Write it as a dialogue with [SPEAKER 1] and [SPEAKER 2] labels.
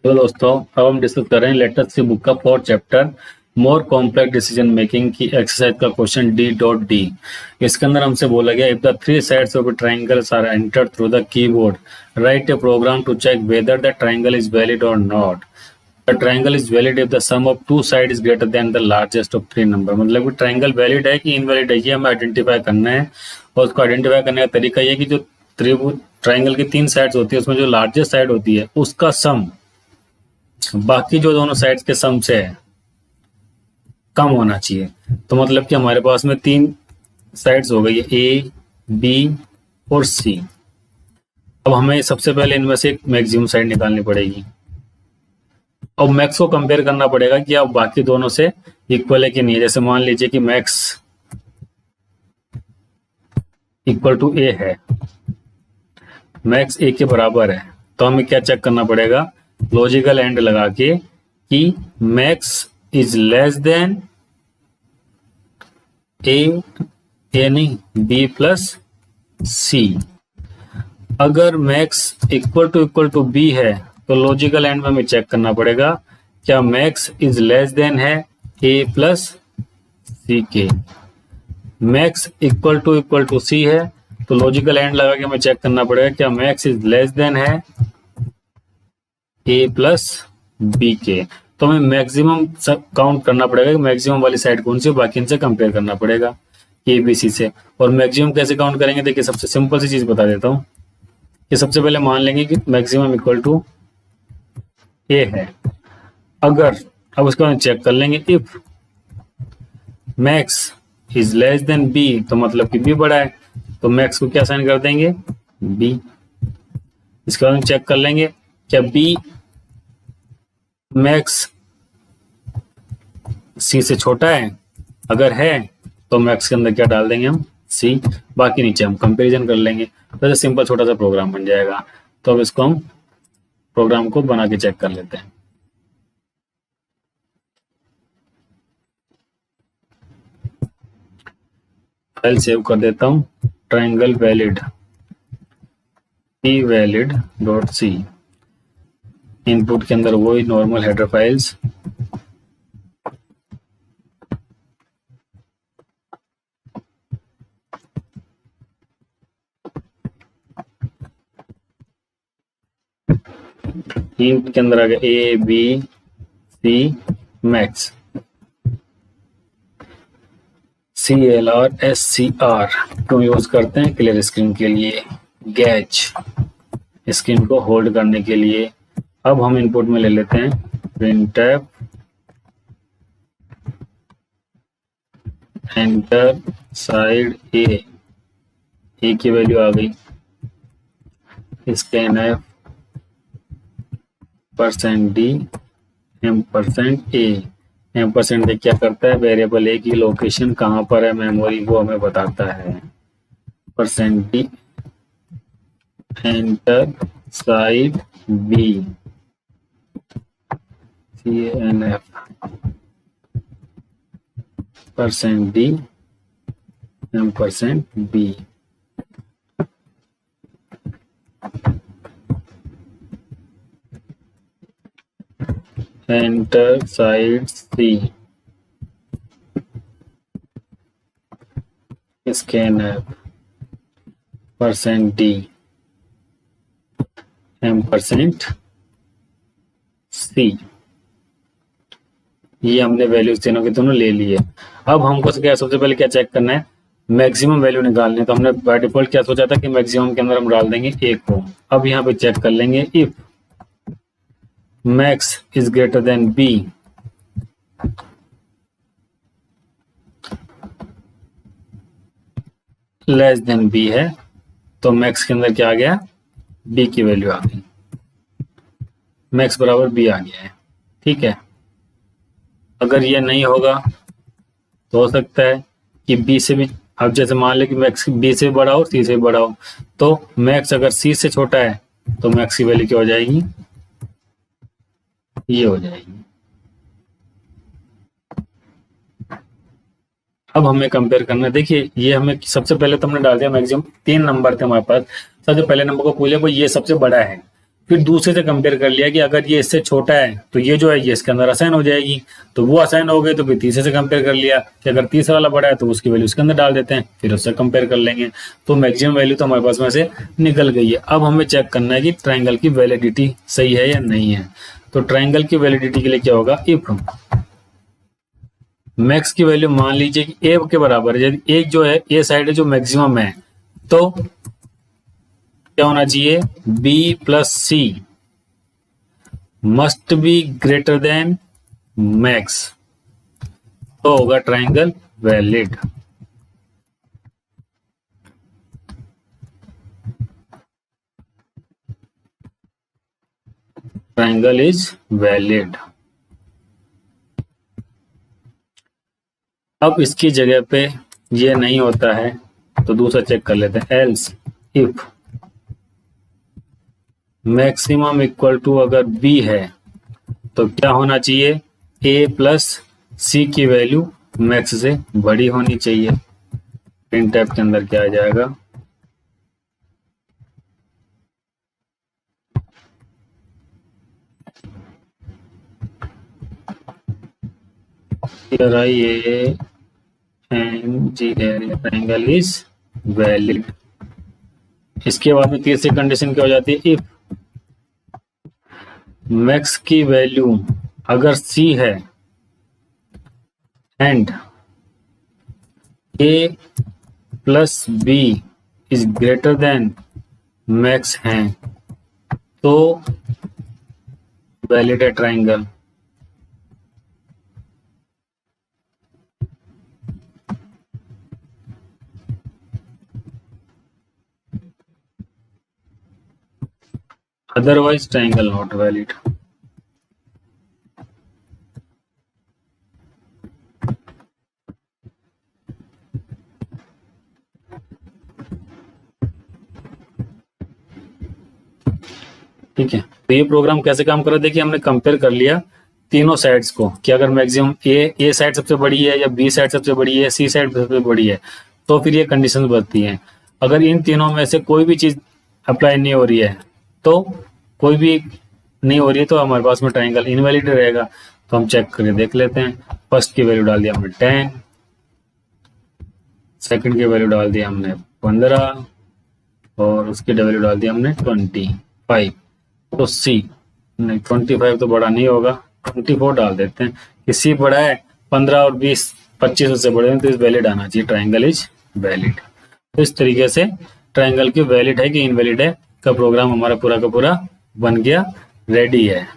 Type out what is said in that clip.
[SPEAKER 1] तो दोस्तों अब हम डिस्कस कर रहे हैं लेटेस्ट सी बुक का 4th chapter more complex decision making की एक्सरसाइज का क्वेश्चन D.D। इसके अंदर हमसे बोला गया if the three sides of a triangles are entered through the keyboard write a program to check whether the triangle is valid or not। The triangle is valid if the sum of two sides is greater than the largest of three number। मतलब कि triangle valid है कि invalid है ये हमें identify करना है। और उसको आइडेंटिफाई करने का तरीका ये कि जो त्रिभुज ट्राइंगल की तीन साइड्स होती है उसमें जो लार्जेस्ट साइड होती है उसका सम बाकी जो दोनों साइड्स के सम से है कम होना चाहिए। तो मतलब कि हमारे पास में तीन साइड्स हो गई है ए बी और सी। अब हमें सबसे पहले इनमें से एक मैक्सिमम साइड निकालनी पड़ेगी और मैक्स को कंपेयर करना पड़ेगा कि अब बाकी दोनों से इक्वल है कि नहीं। जैसे मान लीजिए कि मैक्स इक्वल टू ए है, मैक्स ए के बराबर है, तो हमें क्या चेक करना पड़ेगा लॉजिकल एंड लगा के कि मैक्स इज लेस देन ए नहीं बी प्लस सी। अगर मैक्स इक्वल टू बी है तो लॉजिकल एंड में हमें चेक करना पड़ेगा क्या मैक्स इज लेस देन है ए प्लस सी के। मैक्स इक्वल टू सी है तो लॉजिकल एंड लगा के हमें चेक करना पड़ेगा क्या मैक्स इज लेस देन है ए प्लस बी के। तो हमें मैक्सिमम काउंट करना पड़ेगा कि मैक्सिमम वाली साइड कौन सी, बाकी इनसे कंपेयर करना पड़ेगा ए बी सी से। और मैक्सिमम कैसे काउंट करेंगे, देखिए सबसे सिंपल सी चीज बता देता हूँ कि सबसे पहले मान लेंगे कि मैक्सिमम इक्वल टू ए है। अगर अब उसको हम चेक कर लेंगे if max is less than B तो मतलब कि बी बड़ा है, तो मैक्स को क्या साइन कर देंगे बी। इसके बाद हम चेक कर लेंगे क्या बी मैक्स सी से छोटा है, अगर है तो मैक्स के अंदर क्या डाल देंगे हम सी, बाकी नीचे हम कंपैरिजन कर लेंगे। तो सिंपल छोटा सा प्रोग्राम बन जाएगा। तो अब इसको हम प्रोग्राम को बना के चेक कर लेते हैं। फाइल सेव कर देता हूं, ट्राइंगल वैलिड pvalid.c। इनपुट के अंदर वही नॉर्मल हेडर फाइल्स, इनपुट के अंदर आ गया A B C max CLR SCR को यूज करते हैं क्लियर स्क्रीन के लिए, गैच स्क्रीन को होल्ड करने के लिए। अब हम इनपुट में ले लेते हैं printf एंटर साइड ए की वैल्यू आ गई, scanf %d %a। एम्परसेंड क्या करता है, वेरिएबल ए की लोकेशन कहाँ पर है मेमोरी वो हमें बताता है। %d enter side b CANF %d %b। Enter side c scanf %d %c। ये हमने वैल्यूज तीनों के दोनों ले लिए। अब हमको क्या सबसे पहले क्या चेक करना है, मैक्सिमम वैल्यू निकालनी है। तो हमने बाय डिफॉल्ट क्या सोचा था कि मैक्सिमम के अंदर हम डाल देंगे एक को। अब यहाँ पे चेक कर लेंगे if max is greater than B less than B है, तो मैक्स के अंदर क्या आ गया बी की वैल्यू आ गई, मैक्स बराबर बी आ गया है। ठीक है, अगर ये नहीं होगा तो हो सकता है कि बी से भी, अब जैसे मान लें कि मैक्स बी से बड़ा हो सी से भी बड़ा हो, तो मैक्स अगर सी से छोटा है तो मैक्स की वैल्यू क्या हो जाएगी, ये हो जाएगी। अब हमें कंपेयर करना है। देखिए ये हमें सबसे पहले तो हमने डाल दिया मैक्सिमम, तीन नंबर थे हमारे पास। सबसे पहले नंबर को पूछे वो ये सबसे बड़ा है, फिर दूसरे से कंपेयर कर लिया कि अगर ये इससे छोटा है तो ये जो है ये इसके अंदर असाइन हो जाएगी, तो वो असाइन हो गए, तो फिर तीसरे से कंपेयर कर लिया कि अगर तीसरा वाला बड़ा है तो उसकी वैल्यू इसके अंदर डाल देते हैं, फिर उससे कंपेयर कर लेंगे। तो मैक्सिमम वैल्यू तो हमारे पास में से निकल गई है। अब हमें चेक करना है कि ट्राइंगल की वैलिडिटी सही है या नहीं है। तो ट्राइंगल की वैलिडिटी के लिए क्या होगा, इफ मैक्स की वैल्यू मान लीजिए कि ए के बराबर है, यदि एक जो है ए साइड है जो मैक्सिमम है, तो क्या होना चाहिए, B plus C must be greater than max, तो होगा triangle valid. Triangle is valid. अब इसकी जगह पे ये नहीं होता है तो दूसरा चेक कर लेते हैं, else if maximum equal to अगर बी है तो क्या होना चाहिए, ए प्लस सी की वैल्यू मैक्स से बड़ी होनी चाहिए। प्रिंटफ के अंदर क्या आ जाएगा, ट्राइंगल इज वैलिड। इसके बाद में तीसरी कंडीशन क्या हो जाती है, इफ मैक्स की वैल्यू अगर सी है and A plus B is greater than max है तो वैलिड है triangle. Otherwise triangle not valid. ठीक है, तो ये प्रोग्राम कैसे काम कर रहा है, देखिए हमने कंपेयर कर लिया तीनों साइड्स को कि अगर मैक्सिमम ए साइड सबसे बड़ी है या बी साइड सबसे बड़ी है, सी साइड सबसे बड़ी है, तो फिर ये कंडीशन बनती हैं। अगर इन तीनों में से कोई भी चीज अप्लाई नहीं हो रही है, तो कोई भी नहीं हो रही है, तो हमारे पास में ट्राइंगल इनवैलिड रहेगा। तो हम चेक करके देख लेते हैं। फर्स्ट की वैल्यू डाल दिया हमने 10, सेकंड की वैल्यू डाल दिया हमने 15 और उसकी वैल्यू डाल दिया हमने 25। तो सी नहीं, 25 तो बड़ा नहीं होगा, 24 डाल देते हैं कि सी बड़ा है, 15 और 20 25 से बड़े हैं, तो इस वैलिड आना चाहिए, ट्राइंगल इज वैलिड। तो इस तरीके से ट्राइंगल की वैलिड है कि इनवैलिड है का प्रोग्राम हमारा पूरा का पूरा बन गया, रेडी है।